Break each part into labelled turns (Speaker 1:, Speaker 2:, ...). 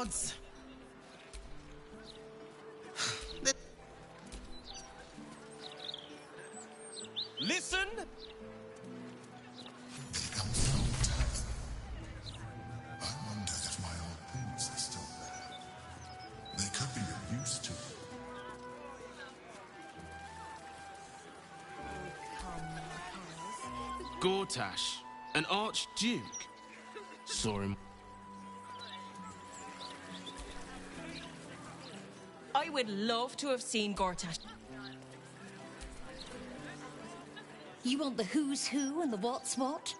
Speaker 1: gods! Listen!
Speaker 2: I wonder if my old boots are still there. They could be of use to you.
Speaker 1: Gortash, an archduke. Saw him.
Speaker 3: I would love to have seen Gortash.
Speaker 4: You want the who's who and the what's what?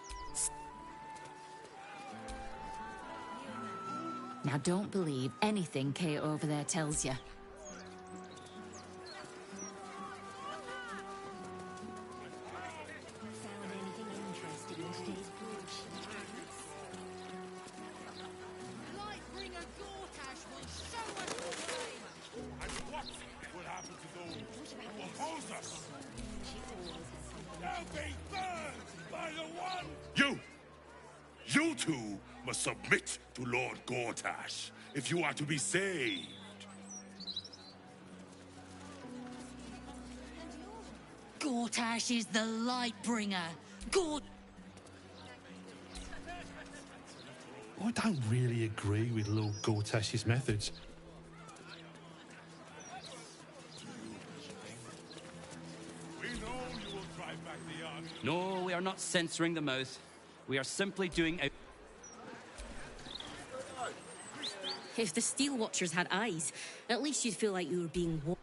Speaker 4: Now don't believe anything Kate over there tells you.
Speaker 5: Found anything interesting in today's broadsheets?
Speaker 6: Lightbringer Gortash will show us the way!
Speaker 7: And what will happen to those who oppose us? They'll be burned by the one! You two must submit to Lord Gortash if you are to be saved.
Speaker 4: Gortash is the Lightbringer.
Speaker 8: I don't really agree with Lord Gortash's methods.
Speaker 7: We know you will drive back the army.
Speaker 9: No, we are not censoring the mouth. We are simply doing a...
Speaker 4: If the Steel Watchers had eyes, at least you'd feel like you were being watched.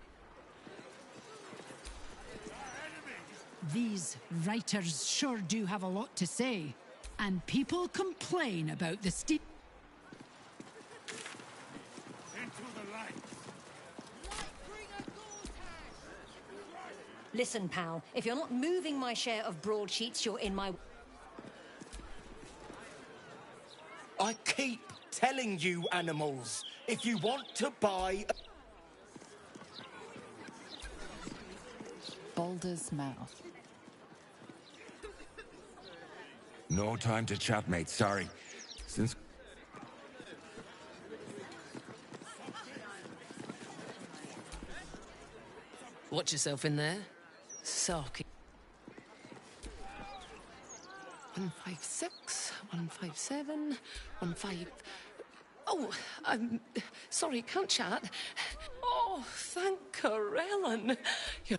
Speaker 10: These writers sure do have a lot to say. And people complain about the
Speaker 7: Into the light.
Speaker 6: Lightbringer Gortash!
Speaker 5: Listen, pal, if you're not moving my share of broadsheets, you're in my...
Speaker 1: I keep telling you, animals, if you want to buy...
Speaker 11: Baldur's mouth.
Speaker 12: No time to chat, mate. Sorry. Since...
Speaker 3: Watch yourself in there. Sarky. 156, 157, 15... Oh, I'm sorry, can't chat. Oh, thank Corellin. You're...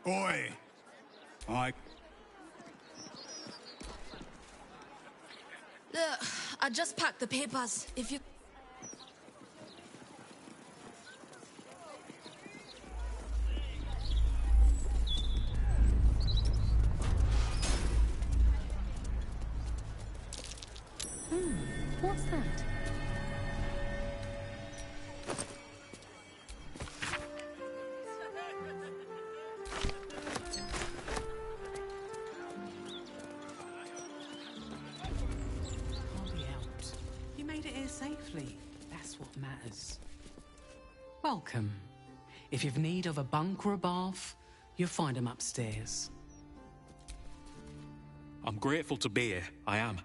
Speaker 7: Boy, I...
Speaker 3: I just packed the papers. If you...
Speaker 4: What's that?
Speaker 13: Hardly helps. You made it here safely. That's what matters. Welcome. If you've need of a bunk or a bath, you'll find them upstairs.
Speaker 8: I'm grateful to be here. I am.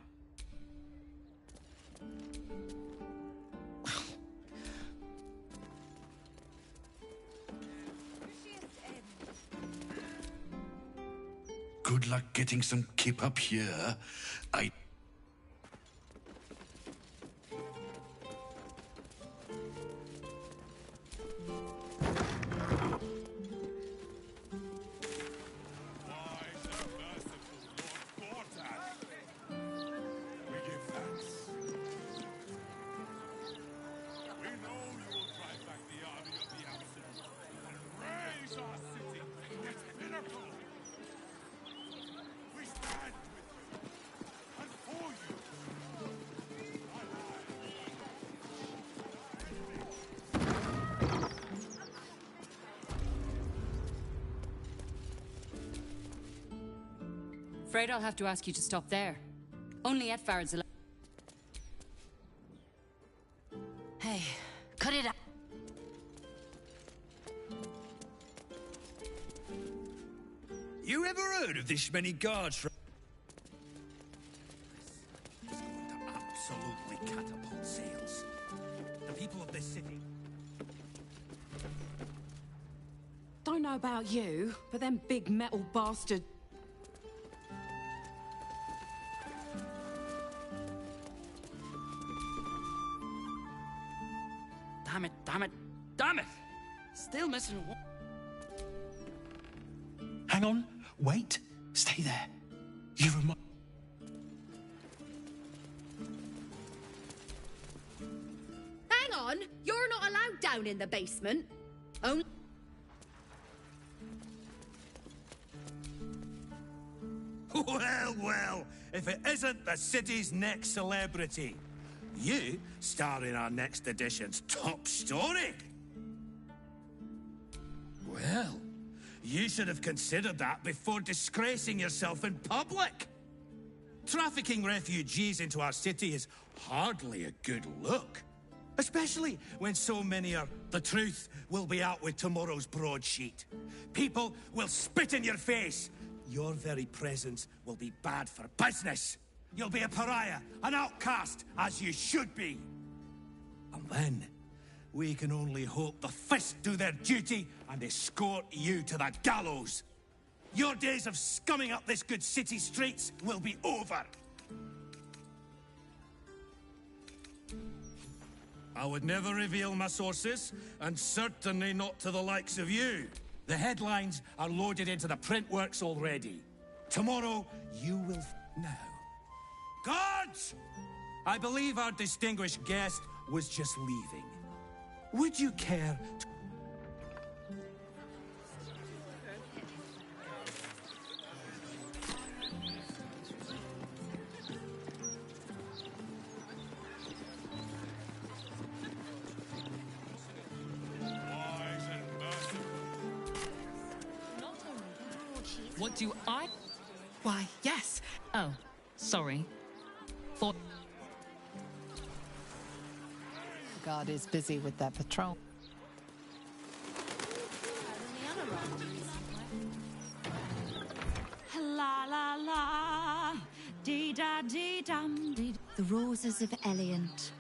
Speaker 2: Good luck getting some kip up here.
Speaker 4: Afraid I'll have to ask you to stop there. Only Edvard's allowed. Hey, cut it out.
Speaker 14: You ever heard of this many guards from...
Speaker 11: lovely catapult sails. The people of this city...
Speaker 10: Don't know about you, but them big metal bastard...
Speaker 9: Damn it, damn it, damn it! Still missing one.
Speaker 8: Hang on. Wait. Stay there. You remind...
Speaker 6: Hang on! You're not allowed down in the basement. Only...
Speaker 11: Well, well, if it isn't the city's next celebrity. You star in our next edition's top story. Well, you should have considered that before disgracing yourself in public. Trafficking refugees into our city is hardly a good look. Especially when so many are the truth will be out with tomorrow's broadsheet. People will spit in your face. Your very presence will be bad for business. You'll be a pariah, an outcast, as you should be. And then, we can only hope the fist do their duty and escort you to the gallows. Your days of scumming up this good city streets will be over. I would never reveal my sources, and certainly not to the likes of you. The headlines are loaded into the print works already. Tomorrow, you will know. Guards! I believe our distinguished guest was just leaving. Would you care to...
Speaker 3: What do I...
Speaker 10: Why, yes.
Speaker 3: Oh, sorry. For...
Speaker 14: God is busy with that patrol.
Speaker 15: La la la, dee da dee dum dee. The roses of Eliant.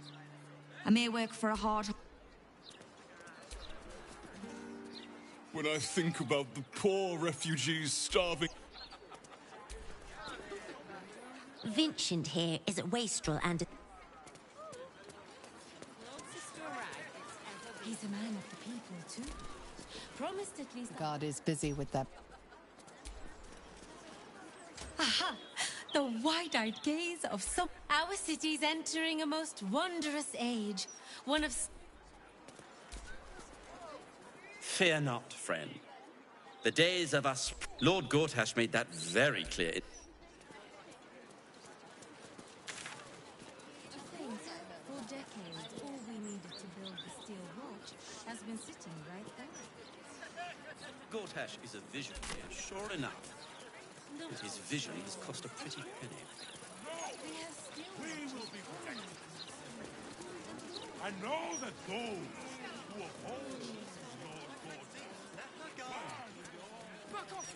Speaker 15: A mere work for a heart.
Speaker 16: When I think about the poor refugees starving...
Speaker 17: Vincent here is a wastrel and...
Speaker 5: He's a man of the people, too. Promised at least...
Speaker 14: God is busy with that.
Speaker 5: Aha! The wide-eyed gaze of some... Our city's entering a most wondrous age. One of...
Speaker 9: Fear not, friend. The days of us... Lord Gortash made that very clear.
Speaker 5: For decades, all we needed to build the steel watch has been sitting right there.
Speaker 9: Gortash is a visionary, and sure enough, his vision has cost a pretty penny.
Speaker 7: We will be protected. I know that those who oppose Lord Gortash... Back off!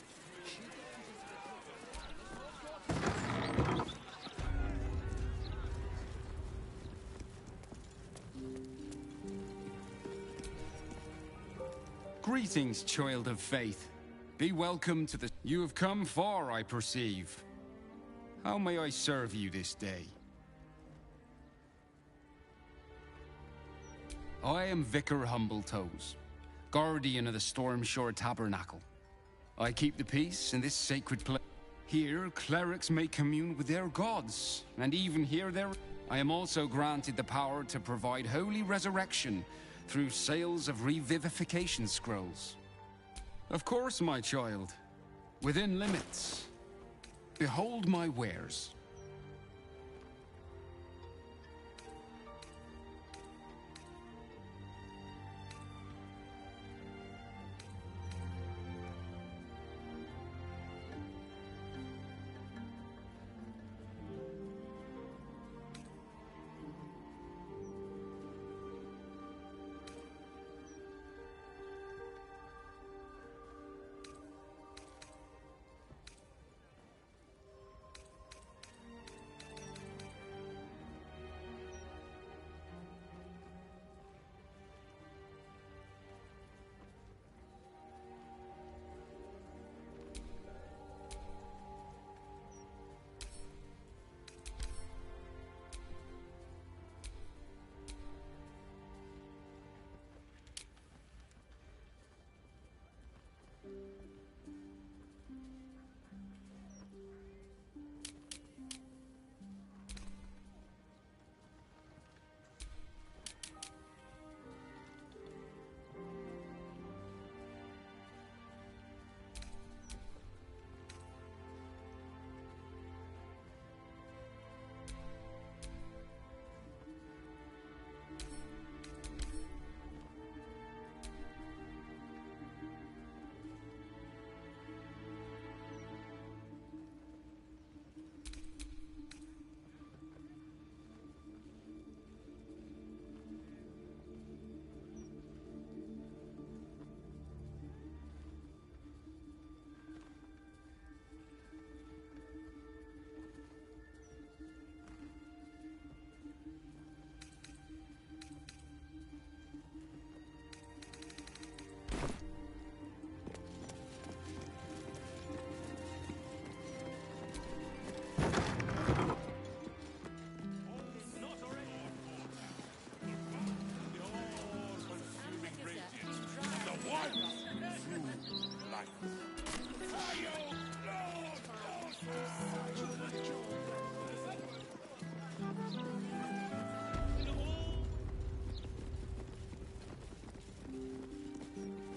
Speaker 18: Greetings, child of faith. Be welcome to the... You have come far, I perceive. How may I serve you this day? I am Vicar Humbletoes, guardian of the Stormshore Tabernacle. I keep the peace in this sacred place. Here, clerics may commune with their gods, and even hear their... I am also granted the power to provide holy resurrection through sales of revivification scrolls. Of course, my child. Within limits. Behold my wares.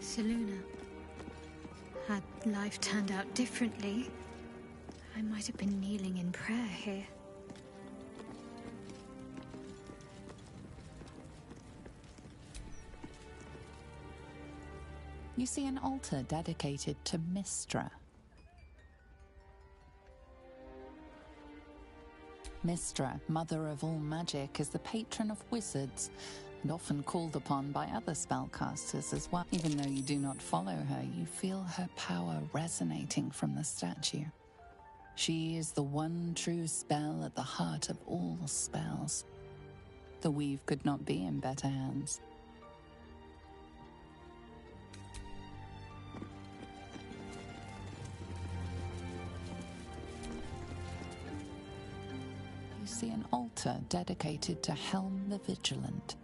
Speaker 5: Seluna. Had life turned out differently, I might have been kneeling in prayer here.
Speaker 14: You see an altar dedicated to Mystra. Mystra, mother of all magic, is the patron of wizards and often called upon by other spellcasters as well. Even though you do not follow her, you feel her power resonating from the statue. She is the one true spell at the heart of all spells. The weave could not be in better hands. You see an altar dedicated to Helm the Vigilant.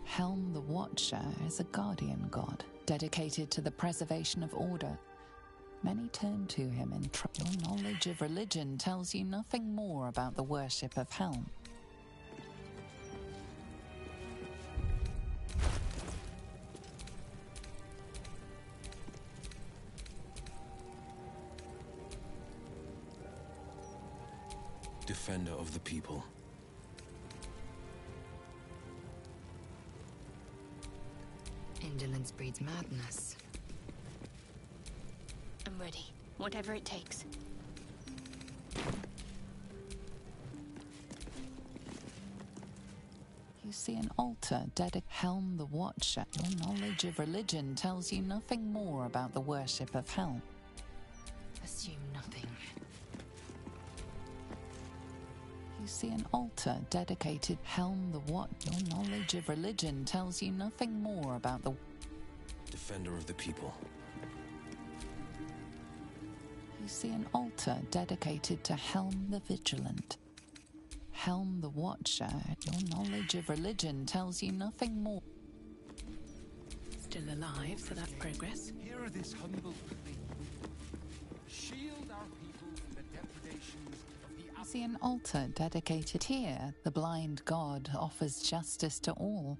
Speaker 14: Helm the Watcher is a guardian god, dedicated to the preservation of order. Many turn to him in trust. Your knowledge of religion tells you nothing more about the worship of Helm.
Speaker 19: Defender of the people.
Speaker 20: Indolence breeds madness.
Speaker 21: I'm ready. Whatever it takes.
Speaker 14: You see an altar dedicated to Helm the Watcher. Your knowledge of religion tells you nothing more about the worship of Helm.
Speaker 20: Assume nothing.
Speaker 14: You see an altar dedicated to Helm the Watcher. Your knowledge of religion tells you nothing more about the
Speaker 19: Defender of the people.
Speaker 14: You see an altar dedicated to Helm the Vigilant. Helm the Watcher. Your knowledge of religion tells you nothing more.
Speaker 3: Still alive, so that's progress.
Speaker 18: Hear this humble plea. Shield our people from the depredations of the
Speaker 14: You see an altar dedicated here. The blind god offers justice to all,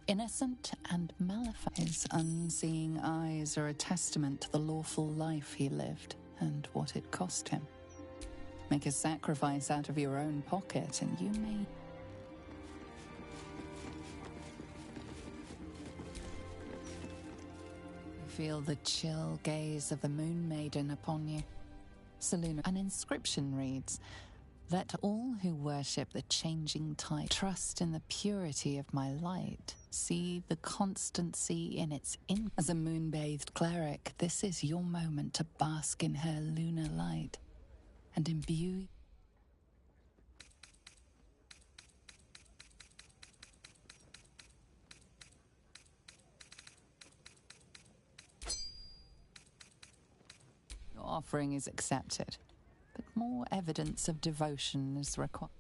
Speaker 14: innocent and maleficent. His unseeing eyes are a testament to the lawful life he lived and what it cost him. Make a sacrifice out of your own pocket and you may... You feel the chill gaze of the Moon Maiden upon you. Seluna. An inscription reads, "Let all who worship the changing tide trust in the purity of my light. See the constancy in its As a moon-bathed cleric, this is your moment to bask in her lunar light and imbue. Your offering is accepted, but more evidence of devotion is required.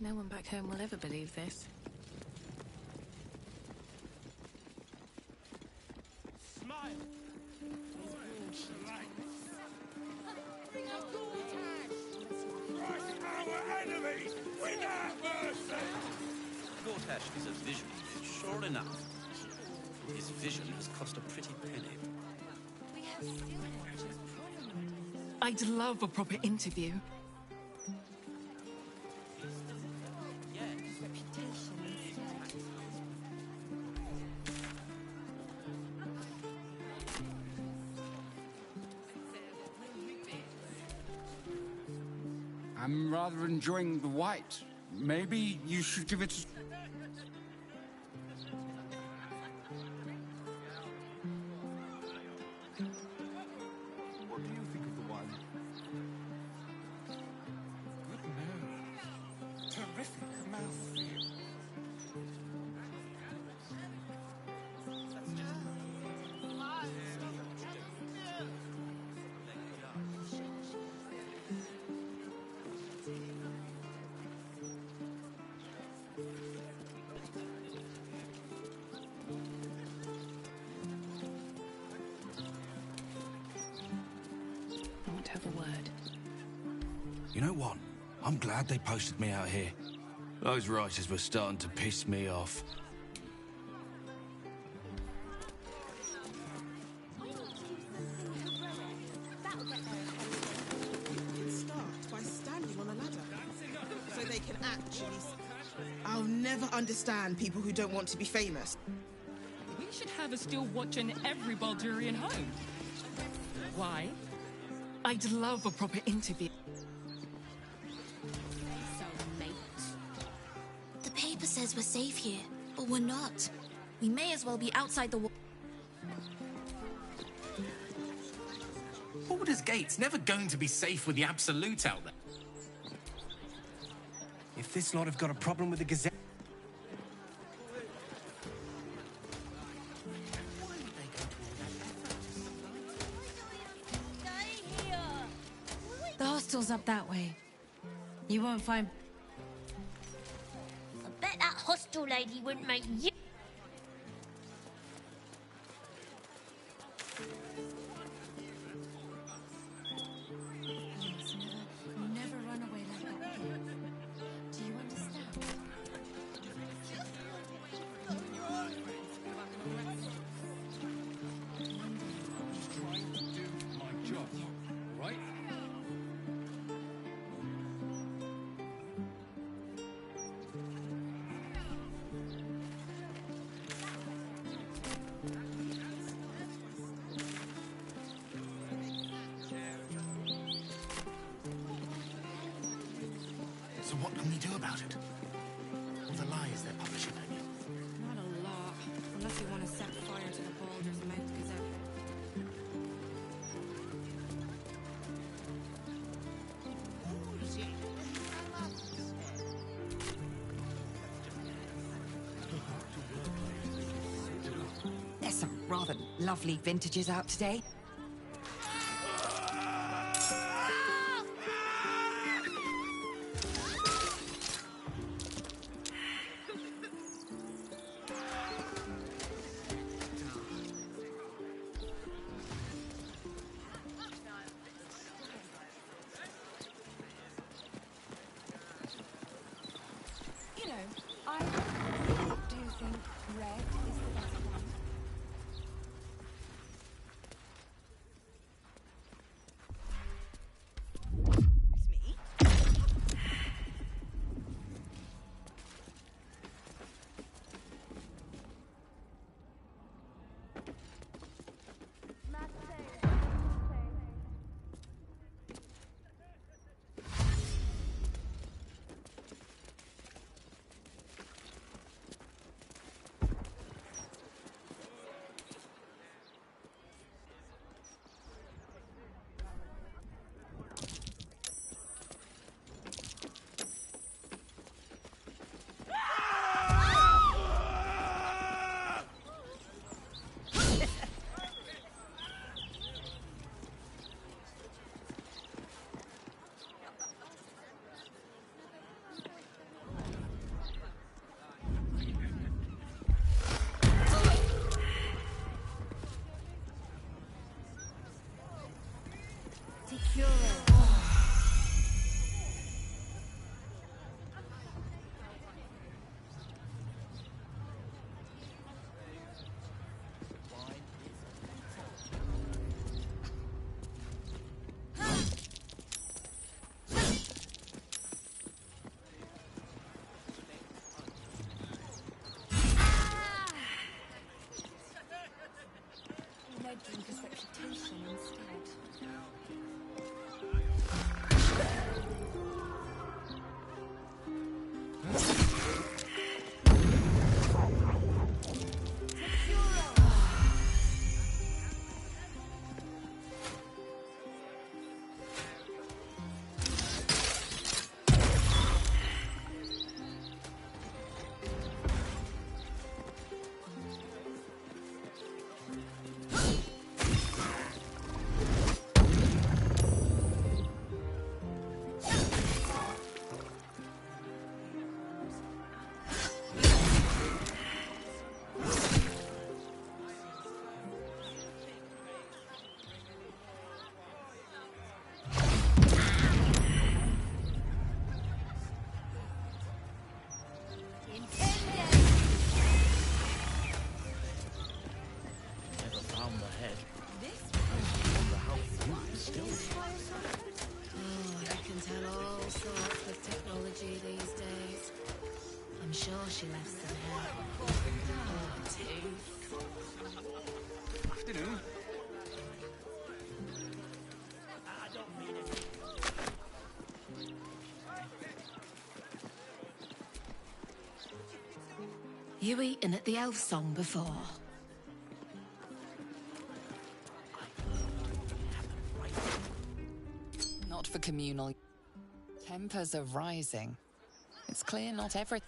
Speaker 3: No one back home will ever believe this.
Speaker 7: Smile! Crush our enemies without mercy!
Speaker 9: Gortash is a vision, sure enough. His vision has cost a pretty penny.
Speaker 3: I'd love a proper interview.
Speaker 18: I'm rather enjoying the white. Maybe you should give it a...
Speaker 1: What do you think of the wine? Good nose. Terrific mouthfeel.
Speaker 3: I want to have a word.
Speaker 19: You know what? I'm glad they posted me out here. Those writers were starting to piss me off.
Speaker 22: Start by standing on a ladder, so they can actually... I'll never understand people who don't want to be famous.
Speaker 23: We should have a still watching every Baldurian home. Why?
Speaker 3: I'd love a proper interview.
Speaker 24: The paper says we're safe here, but we're not. We may as well be outside the wall.
Speaker 25: Baldur's Gate's never going to be safe with the Absolute out there. If this lot have got a problem with the Gazette...
Speaker 5: The hostel's up that way. You won't find...
Speaker 17: I bet that hostel lady wouldn't make you...
Speaker 5: Never run away like that again. Do you understand?
Speaker 1: Trying to do my job, right?
Speaker 11: So what can we do about it? All the lies they're publishing on you.
Speaker 22: Not a lot, unless you want to set fire to the Baldur's Mouth Gazette.
Speaker 26: There's some rather lovely vintages out today.
Speaker 22: You know, I do think red is the best one. It's me.
Speaker 2: Never found the head. I wonder how few still.
Speaker 3: Oh, you can tell all sorts with technology these days. I'm sure she left some hair. Or a tooth.
Speaker 2: Afternoon.
Speaker 3: You eaten at the Elf Song before?
Speaker 14: Not for communal. Tempers are rising. It's clear not every...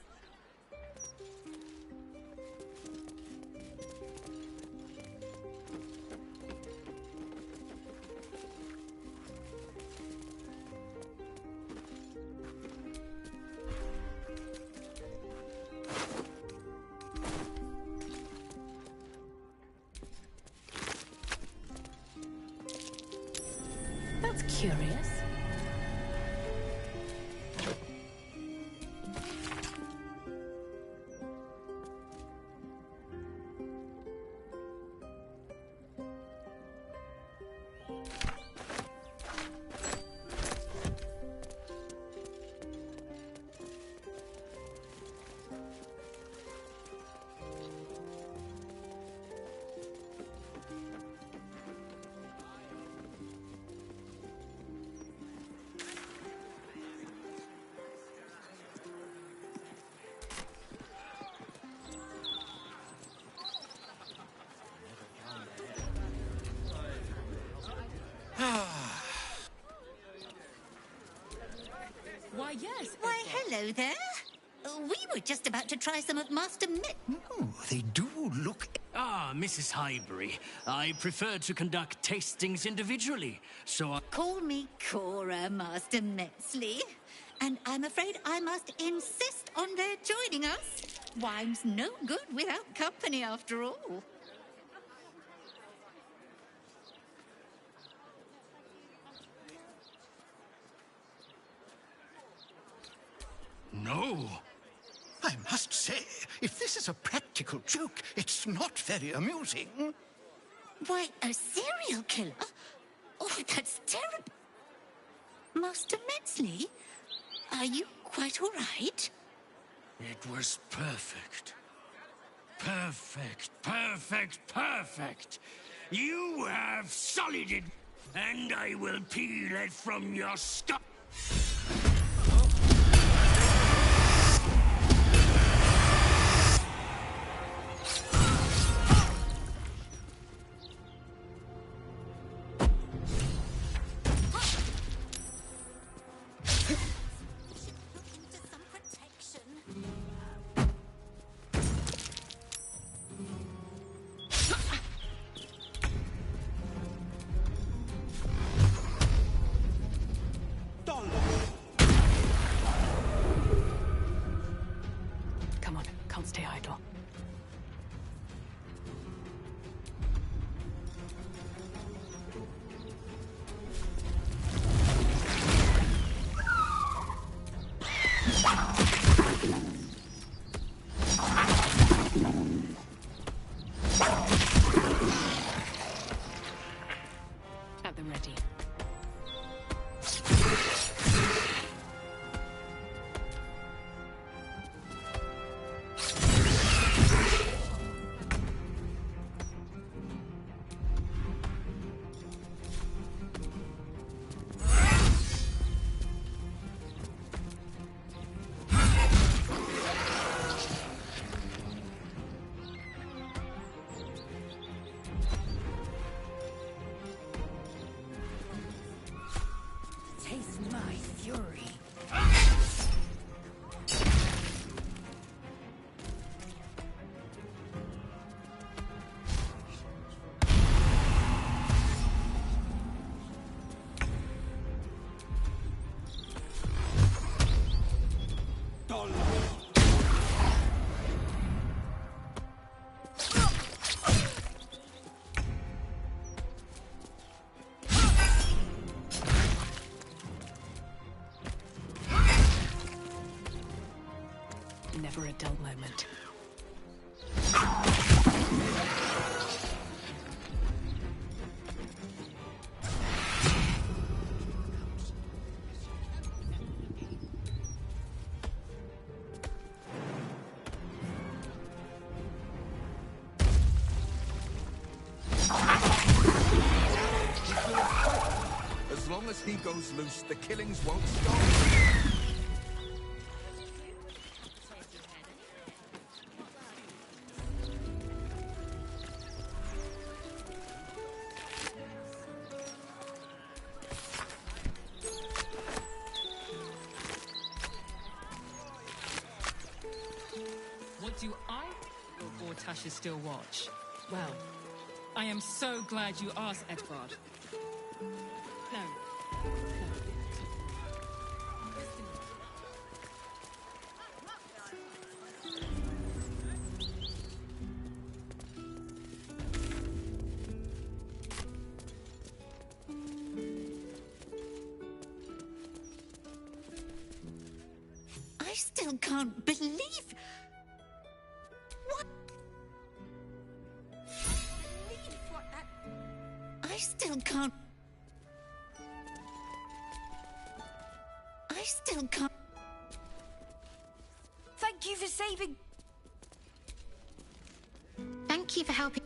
Speaker 3: That's curious.
Speaker 23: Why, yes.
Speaker 15: Why, hello there. We were just about to try some of Master Mitt.
Speaker 4: Oh, they do look... Ah, Mrs. Highbury. I prefer to conduct tastings individually, so I...
Speaker 15: Call me Cora, Master Metzley. And I'm afraid I must insist on their joining us. Wine's no good without company, after all.
Speaker 4: No.
Speaker 6: I must say, if this is a practical joke, it's not very amusing.
Speaker 15: Why, a serial killer? Oh, that's terrible. Master Metzley, are you quite all right?
Speaker 4: It was perfect. Perfect, perfect, perfect. You have sullied it, and I will peel it from your scalp.
Speaker 23: Come on, can't stay idle. At the ready.
Speaker 20: never a dull moment.
Speaker 8: As long as he goes loose, the killings won't stop.
Speaker 23: What do I or Tasha still watch? Well, I am so glad you asked, Edvard. No.
Speaker 15: I still can't believe... What? I still can't... I still can't...
Speaker 26: Thank you for saving...
Speaker 24: Thank you for helping.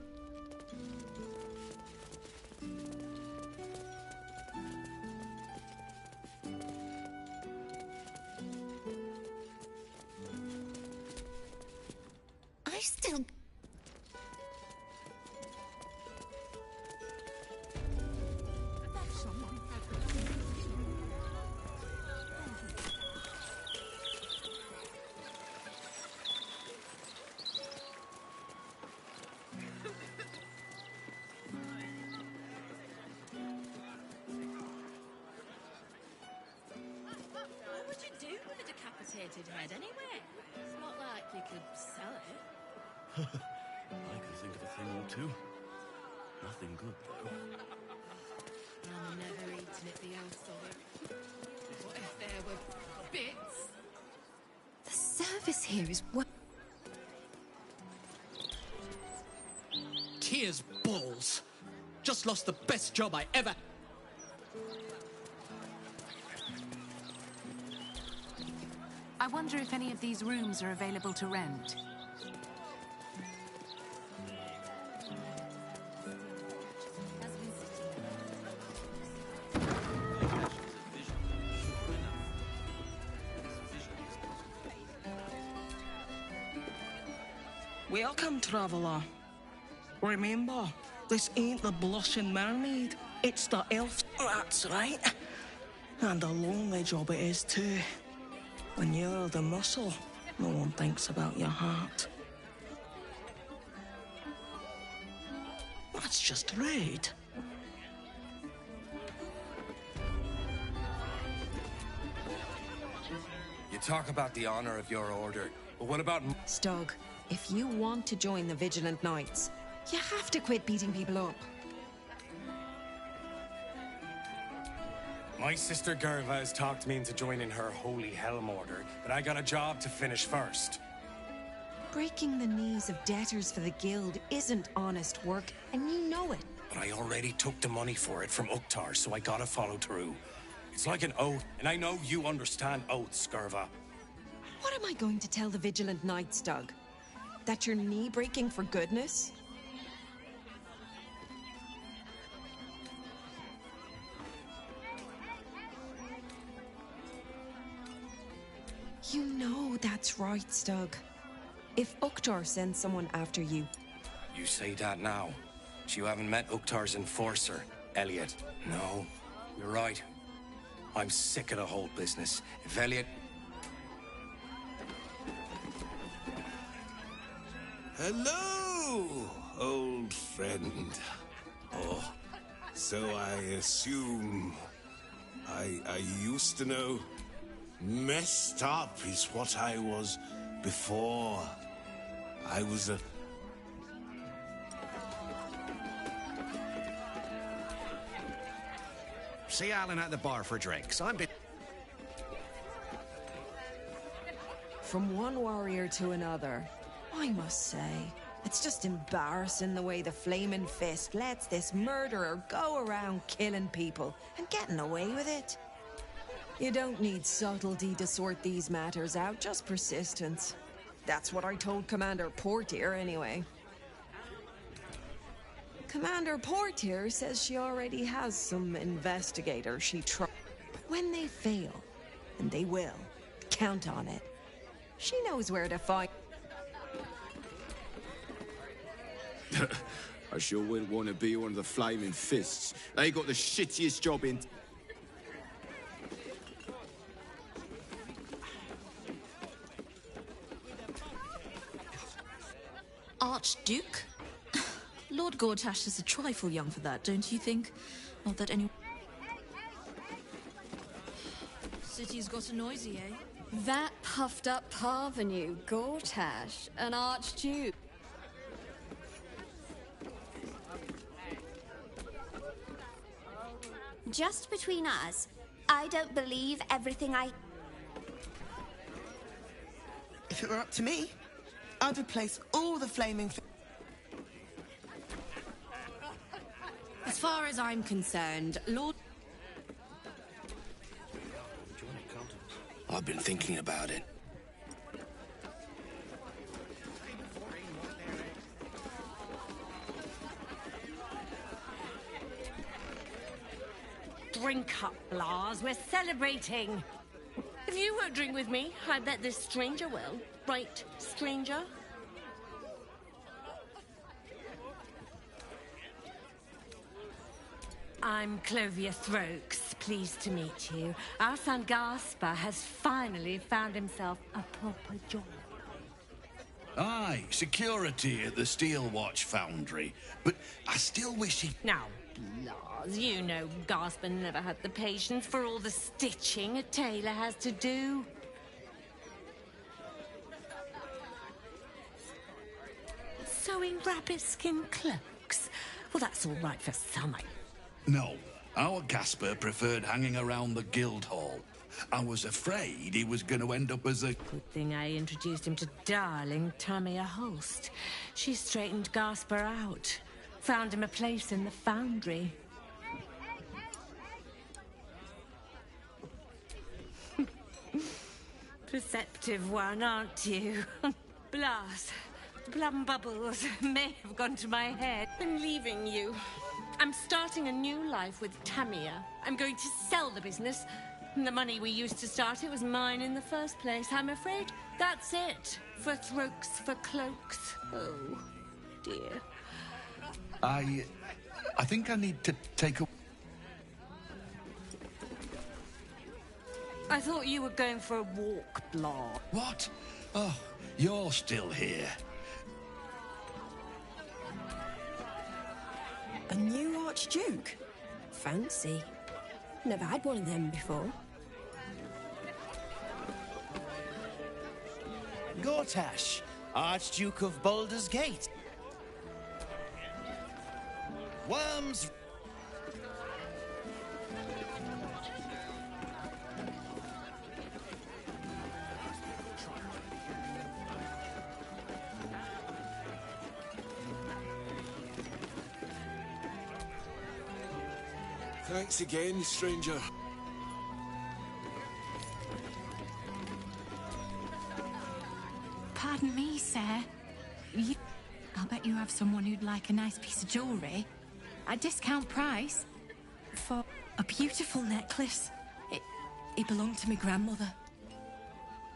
Speaker 15: I still...
Speaker 3: What would you do with a decapitated head anyway? It's not like you could sell it.
Speaker 2: I can think of a thing or two. Nothing good, though.
Speaker 3: I'm never eating at the house of it. What if there were bits?
Speaker 20: The service here is what?
Speaker 10: Tears balls. Just lost the best job I ever...
Speaker 14: I wonder if any of these rooms are available to rent.
Speaker 12: Welcome, traveller. Remember, this ain't the blushing mermaid. It's the elf. That's right. And a lonely job it is, too. When you're the muscle, no one thinks about your heart. That's just rude.
Speaker 19: You talk about the honor of your order, but what about...
Speaker 26: Stug, if you want to join the Vigilant Knights, you have to quit beating people up.
Speaker 13: My sister Gerva has talked me into joining her Holy Helm Order, but I got a job to finish first.
Speaker 26: Breaking the knees of debtors for the guild isn't honest work, and you know it.
Speaker 13: But I already took the money for it from Uktar, so I gotta follow through. It's like an oath, and I know you understand oaths, Gerva.
Speaker 26: What am I going to tell the Vigilant Knights, Doug? That you're knee-breaking for goodness? You know that's right, Stug. If Uktar sends someone after you...
Speaker 13: You say that now. But you haven't met Uktar's enforcer, Elliot. No, you're right. I'm sick of the whole business. If Elliot...
Speaker 16: Hello, old friend. Oh, so I assume... I used to know... Messed up is what I was before. I was a...
Speaker 6: See Alan at the bar for drinks. I'm been...
Speaker 26: from one warrior to another. I must say, it's just embarrassing the way the Flaming Fist lets this murderer go around killing people and getting away with it. You don't need subtlety to sort these matters out, just persistence. That's what I told Commander Portier, anyway. Commander Portier says she already has some investigators she trusts. When they fail, and they will, count on it. She knows where to find...
Speaker 7: I sure wouldn't want to be one of the Flaming Fists. They got the shittiest job in...
Speaker 24: Archduke? Lord Gortash is a trifle young for that, don't you think? Not that any... City's got a noisy, eh?
Speaker 20: That puffed up parvenu, Gortash, an archduke.
Speaker 9: Just between us, I don't believe everything I...
Speaker 22: If it were up to me, I'd replace all the Flaming Fists.
Speaker 26: As far as I'm concerned, Lord...
Speaker 13: I've been thinking about it.
Speaker 17: Drink up, Lars. We're celebrating. If you won't drink with me, I bet this stranger will. Right, stranger? I'm Clovia Throaks. Pleased to meet you. Our son Gaspar has finally found himself a proper job.
Speaker 19: Aye, security at the Steel Watch Foundry. But I still wish he...
Speaker 17: Now, Lars, you know Gaspar never had the patience for all the stitching a tailor has to do. Sewing rabbit-skin cloaks? Well, that's all right for some.
Speaker 19: No, our Gasper preferred hanging around the Guildhall. I was afraid he was going to end up as a...
Speaker 17: Good thing I introduced him to darling Tamia Holst. She straightened Gasper out. Found him a place in the foundry. Perceptive one, aren't you? Blast. Plum bubbles may have gone to my head. I'm leaving you. I'm starting a new life with Tamia. I'm going to sell the business. The money we used to start it was mine in the first place. I'm afraid that's it. For Throaks, for cloaks. Oh, dear.
Speaker 19: I think I need to take a...
Speaker 17: I thought you were going for a walk, Blah.
Speaker 19: What? Oh, you're still here.
Speaker 26: A new Archduke? Fancy. Never had one of them before.
Speaker 18: Gortash, Archduke of Baldur's Gate. Worms...
Speaker 16: Thanks again, stranger.
Speaker 5: Pardon me, sir. I'll bet you have someone who'd like a nice piece of jewellery. At discount price. For a beautiful necklace. It belonged to my grandmother.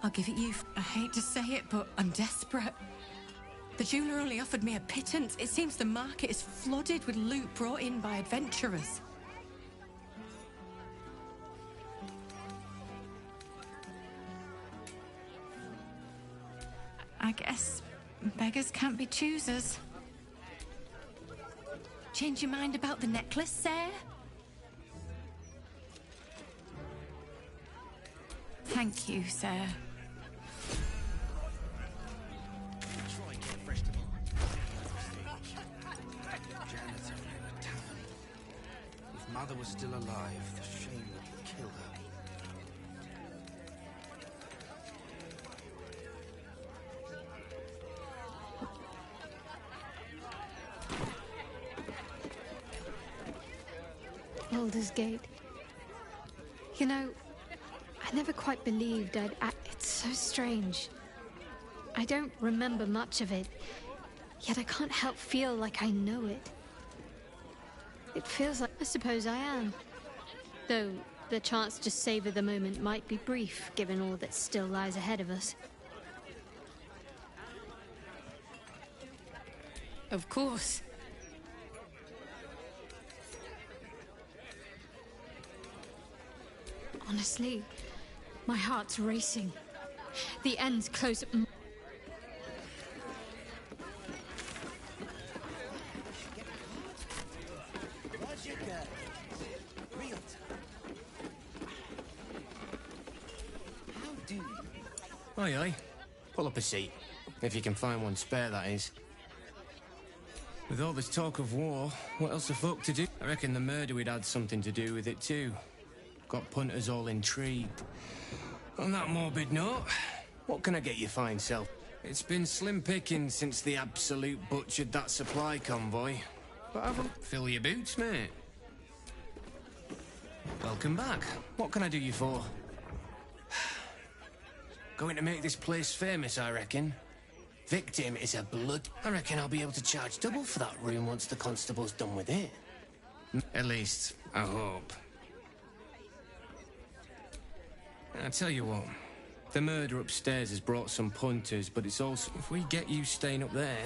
Speaker 5: I'll give it you. I hate to say it, but I'm desperate. The jeweller only offered me a pittance. It seems the market is flooded with loot brought in by adventurers. I guess beggars can't be choosers. Change your mind about the necklace, sir? Thank you, sir.
Speaker 19: If Mother was still alive, the shame would kill her.
Speaker 1: Baldur's Gate. You know, I never quite believed I'd it's so strange. I don't remember much of it, yet I can't help feel like I know it. It feels like I suppose I am. Though the chance to savor the moment might be brief, given all that still lies ahead of us.
Speaker 5: Of course.
Speaker 1: Honestly, my heart's racing. The end's close.
Speaker 13: Aye, aye. Pull up a seat. If you can find one spare, that is. With all this talk of war, what else the fuck to do? I reckon the murder we'd had something to do with it too. Got punters all intrigued. On that morbid note, what can I get you fine self? It's been slim pickings since the Absolute butchered that supply convoy. But I haven't... Fill your boots, mate. Welcome back. What can I do you for? Going to make this place famous, I reckon. Victim is a blood... I reckon I'll be able to charge double for that room once the constable's done with it. At least, I hope. I tell you what, the murder upstairs has brought some punters, but it's also... If we get you staying up there,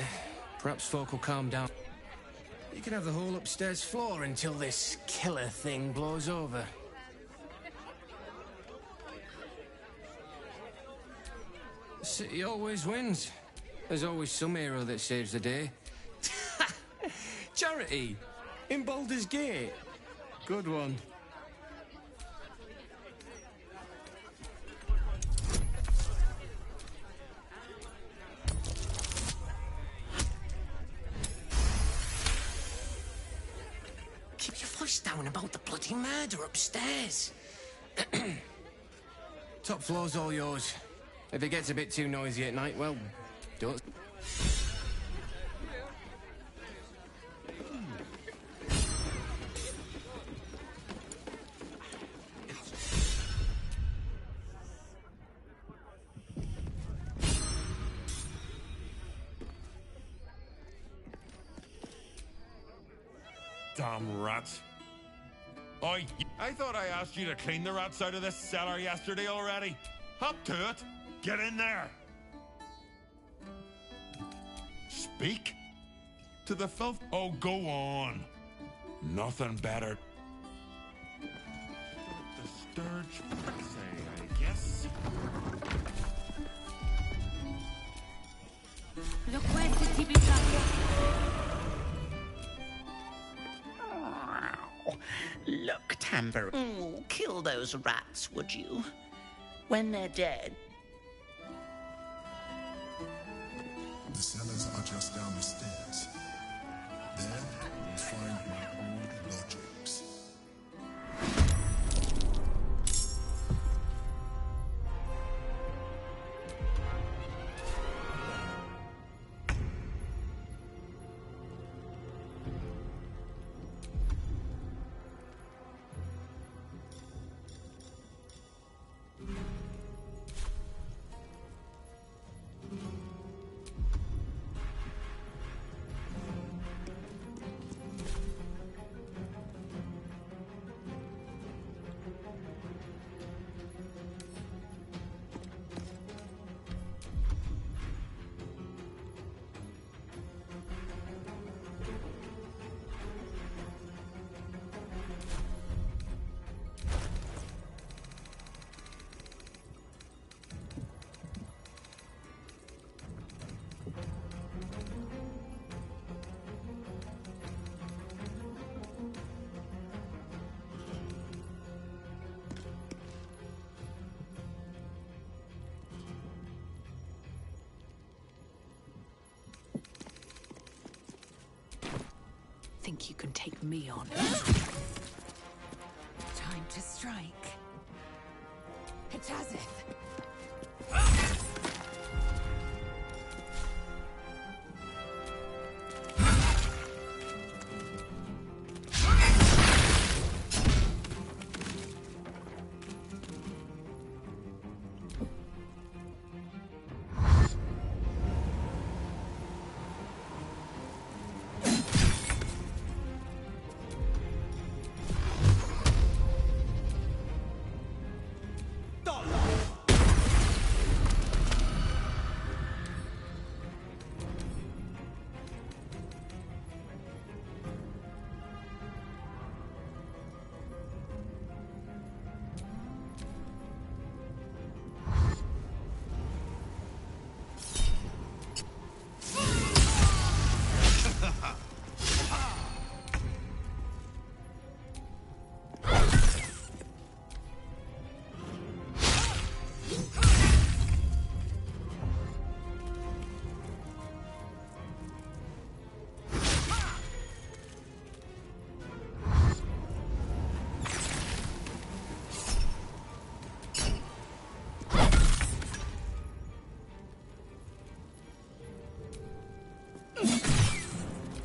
Speaker 13: perhaps folk will calm down. You can have the whole upstairs floor until this killer thing blows over. The city always wins. There's always some hero that saves the day. Charity! In Baldur's Gate. Good one. Keep your voice down about the bloody murder upstairs. Top floor's all yours. If it gets a bit too noisy at night, well, don't...
Speaker 4: Damn rats. Oi, I thought I asked you to clean the rats out of this cellar yesterday already. Hop to it. Get in there. Speak to the filth. Oh, go on. Nothing better. The Sturge Prixie, I guess.
Speaker 17: Look where the Tibita.
Speaker 8: Look, Tambour. Kill those rats, would you? When they're dead.
Speaker 11: The cellars are just down the stairs. There, you'll find my old lodgings.
Speaker 21: Think you can take me on? Time to strike. Hitazith.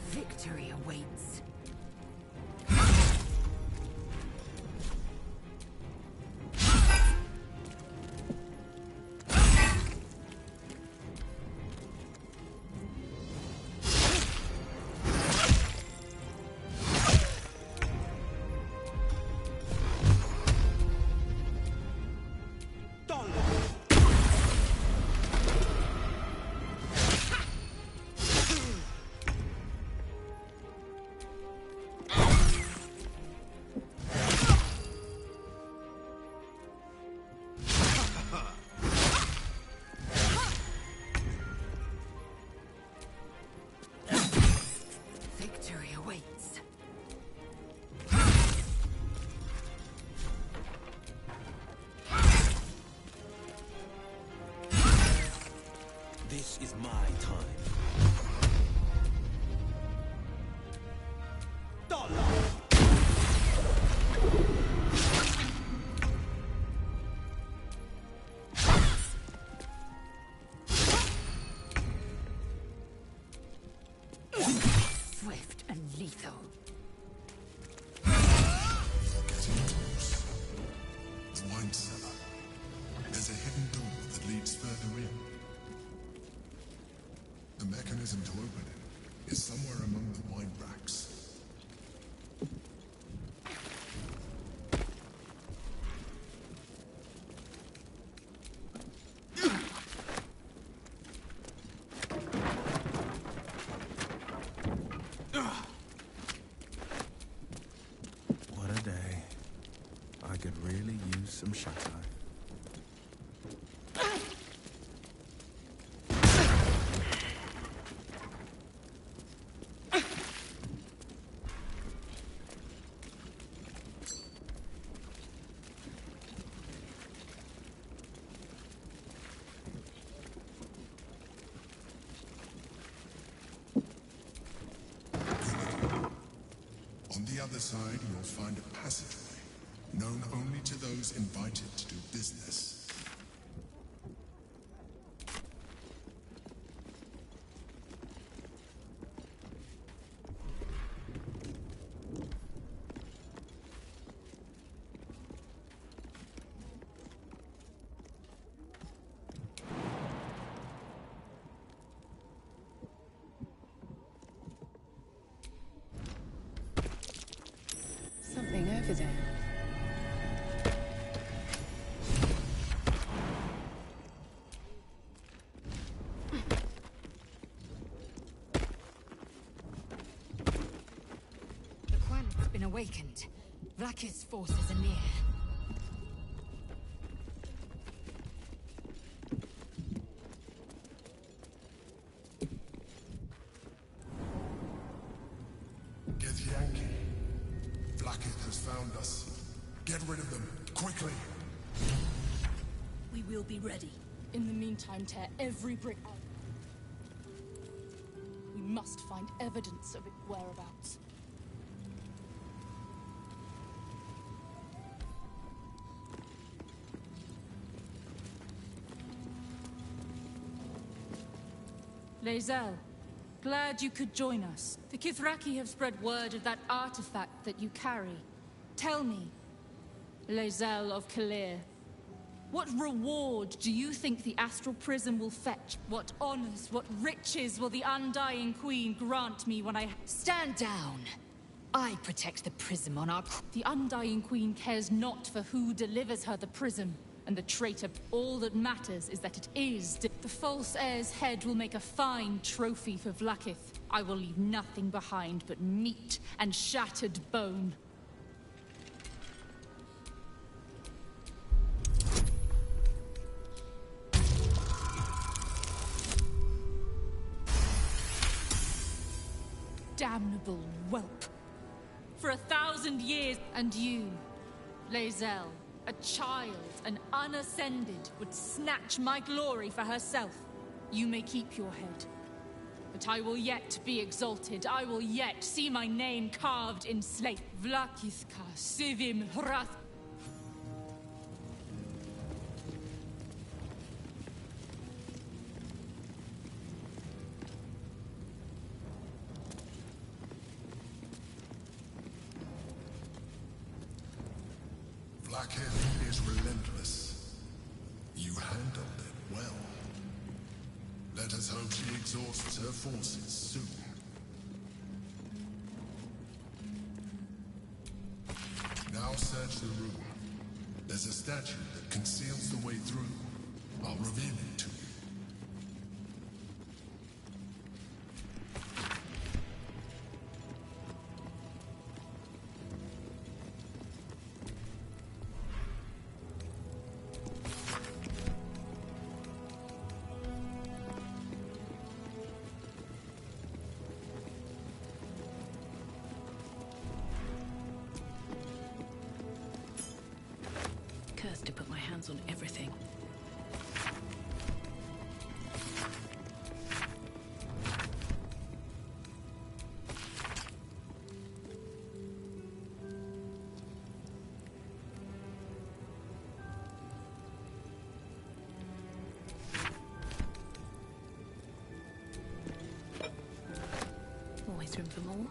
Speaker 21: Victory awaits. Victory awaits.
Speaker 18: This is my time.
Speaker 21: Swift and lethal.
Speaker 11: Getting close. The wine cellar. There's a hidden door that leads further in. The mechanism to open it is somewhere among the wine racks.
Speaker 18: What a day. I could really use some shut-eye.
Speaker 11: On the other side, you'll find a passageway, known only to those invited to do business.
Speaker 14: Something over there.
Speaker 21: The Quan's been awakened. Vlakith's forces are near.
Speaker 11: Get Yankee. Blacketh has found us. Get rid of them, quickly.
Speaker 2: We will be ready. In the meantime, tear every brick out. We must find evidence of its whereabouts.
Speaker 3: Lae'zel, glad you could join us. The Kithraki have spread word of that artifact that you carry. Tell me, Lae'zel of Kalir, what reward do you think the Astral Prism will fetch? What honors, what riches will the Undying Queen grant me when I...
Speaker 21: Stand down. I protect the prism on our...
Speaker 3: The Undying Queen cares not for who delivers her the prism. And the traitor, all that matters is that it is. The false heir's head will make a fine trophy for Vlakith. I will leave nothing behind but meat and shattered bone. Damnable whelp. For 1,000 years, and you, Lae'zel, a child, an unascended, would snatch my glory for herself. You may keep your head. But I will yet be exalted. I will yet see my name carved in slate. Vlakithka Sivim Hrath.
Speaker 11: Blackhead is relentless. You handled it well. Let us hope she exhausts her forces soon. Now search the room. There's a statue that conceals the way through. I'll reveal it to you.
Speaker 24: Cursed to put my hands on everything. Always room for more.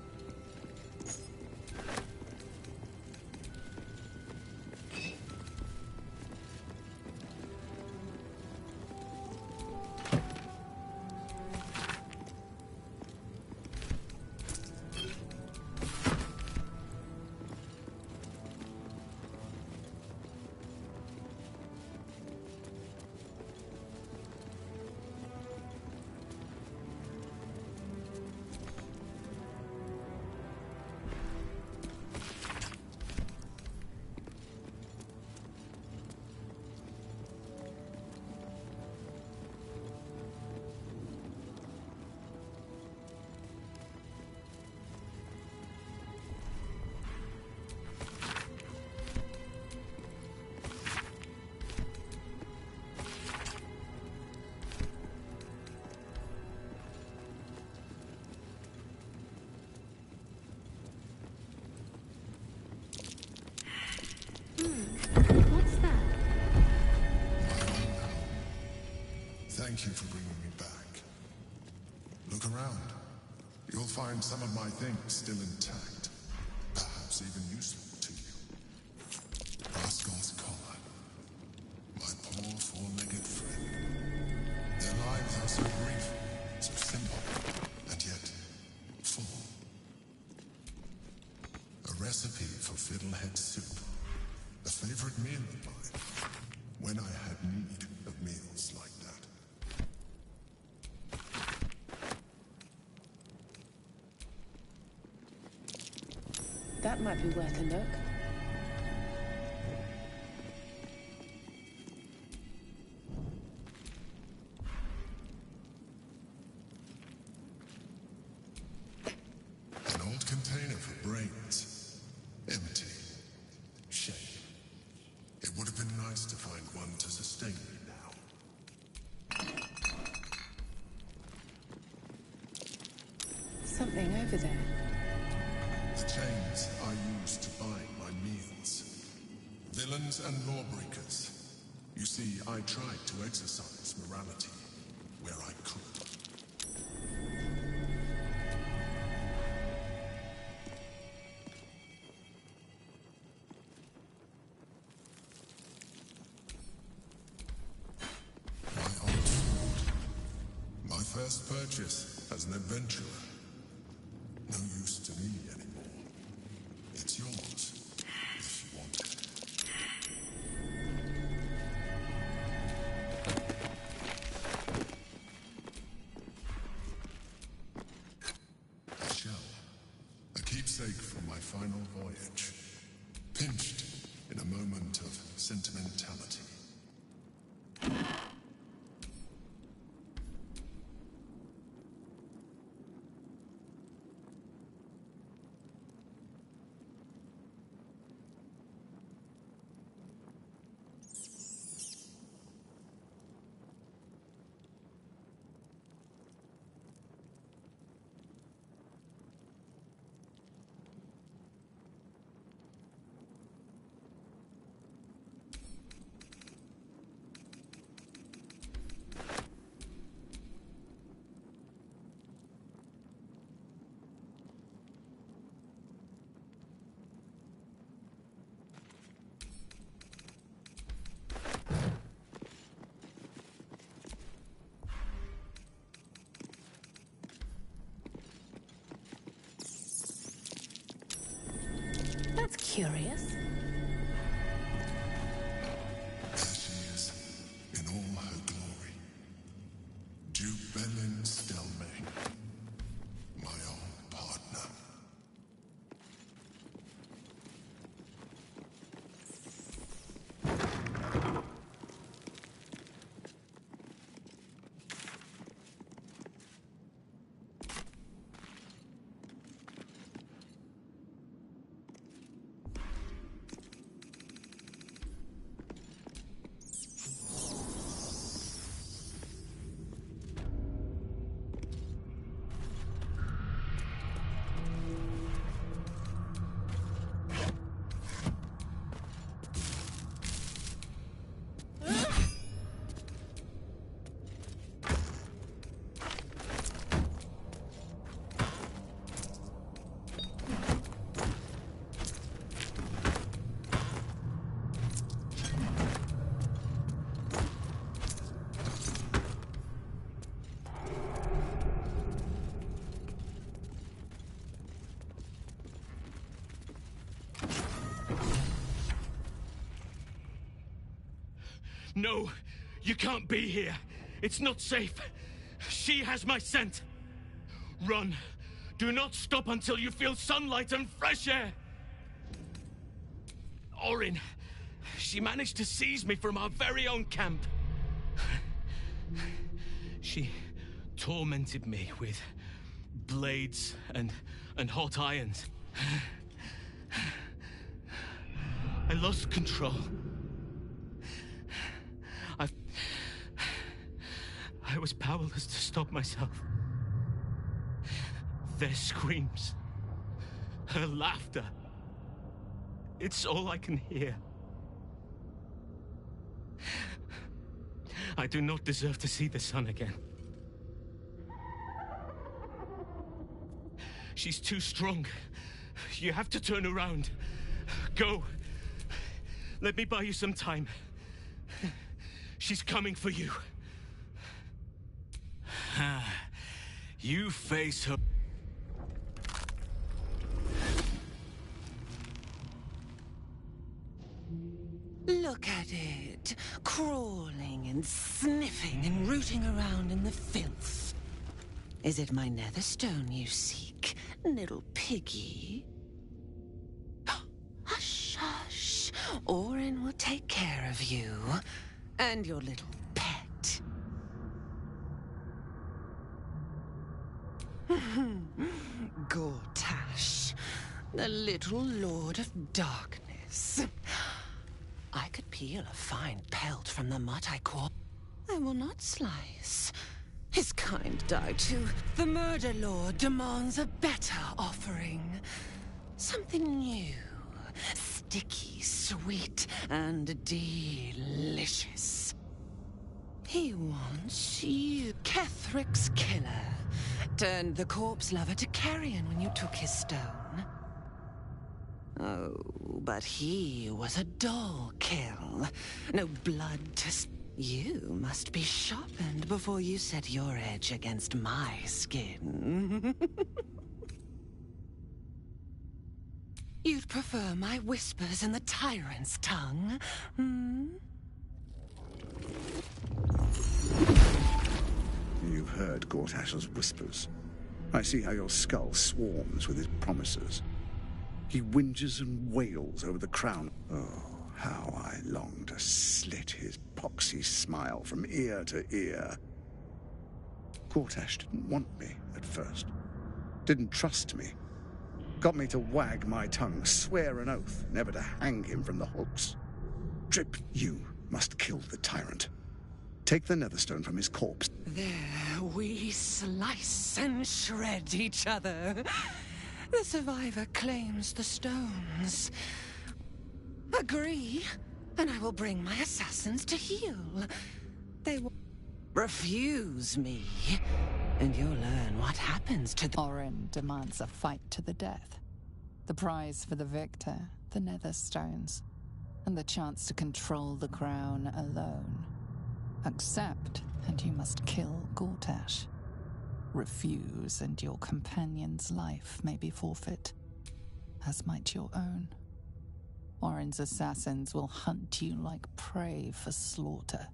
Speaker 1: What's that?
Speaker 11: Thank you for bringing me back. Look around. You'll find some of my things still intact. Perhaps even useful to you. Rascal's collar. My poor four-legged friend. Their lives are so brief, so simple, and yet full. A recipe for fiddlehead soup. A favorite meal of mine. When I had need of meals like that.
Speaker 24: That might be worth a look.
Speaker 11: An old container for brains. Empty. Shame. It would have been nice to find one to sustain me now.
Speaker 24: Something over there.
Speaker 11: The chains I use to bind my meals. Villains and lawbreakers. You see, I tried to exercise morality where I could. My old sword. My first purchase as an adventurer. No use to me anymore. It's yours, if you want it. A shell. A keepsake from my final voyage. Pinched in a moment of sentimentality.
Speaker 5: That's curious.
Speaker 11: There she is, in all her glory. Jubelin Stelmane, my old partner.
Speaker 6: No, you can't be here. It's not safe. She has my scent. Run. Do not stop until you feel sunlight and fresh air. Orin, she managed to seize me from our very own camp. She tormented me with blades and hot irons. I lost control. I was powerless to stop myself. Their screams, her laughter, it's all I can hear. I do not deserve to see the sun again. She's too strong. You have to turn around. Go. Let me buy you some time. She's coming for you. You face her.
Speaker 26: Look at it, crawling and sniffing and rooting around in the filth. Is it my netherstone you seek, little piggy? Hush, hush. Orin will take care of you and your little pet. Gortash, the little lord of darkness. I could peel a fine pelt from the mutt I caught. I will not slice. His kind die too. The murder lord demands a better offering. Something new, sticky, sweet, and delicious. He wants you. Kethric's killer turned the corpse lover to carrion when you took his stone. Oh, but he was a dull kill. No blood to You must be sharpened before you set your edge against my skin. You'd prefer my whispers in the tyrant's tongue, hmm?
Speaker 10: You've heard Gortash's whispers. I see how your skull swarms with his promises. He whinges and wails over the crown. Oh, how I long to slit his poxy smile from ear to ear. Gortash didn't want me at first. Didn't trust me. Got me to wag my tongue, swear an oath, never to hang him from the hooks. Trip, you must kill the tyrant. Take the netherstone from his corpse.
Speaker 26: There we slice and shred each other. The survivor claims the stones. Agree, and I will bring my assassins to heal. They will refuse me, and you'll learn what happens to the...
Speaker 14: Orin demands a fight to the death. The prize for the victor, the netherstones, and the chance to control the crown alone. Accept, and you must kill Gortash. Refuse, and your companion's life may be forfeit, as might your own. Orin's assassins will hunt you like prey for slaughter.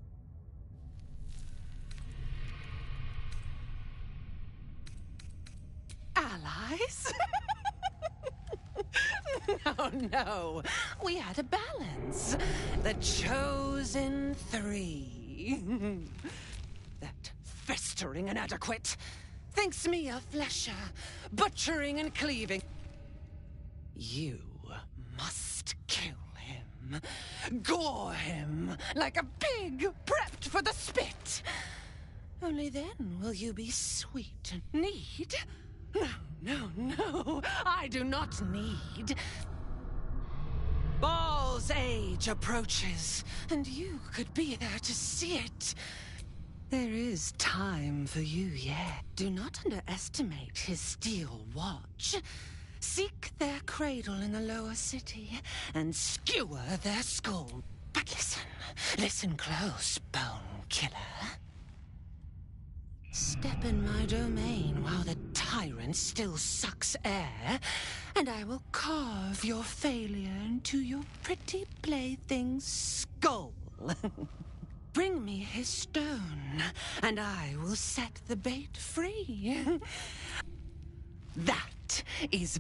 Speaker 26: Allies? No. We had a balance. The chosen three. That festering inadequate thinks me a flesher, butchering and cleaving. You must kill him. Gore him like a pig prepped for the spit. Only then will you be sweet. Need? No. I do not need. Ball's age approaches, and you could be there to see it. There is time for you yet. Do not underestimate his steel watch. Seek their cradle in the lower city and skewer their skull. But listen close, Bone Killer. Step in my domain while the tyrant still sucks air, and I will carve your failure into your pretty plaything's skull. Bring me his stone, and I will set the bait free. That is...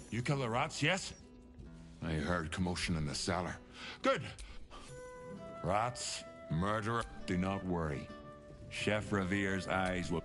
Speaker 4: You kill the rats, yes? I heard commotion in the cellar. Good. Rats, murderer, do not worry. Chef Revere's eyes will...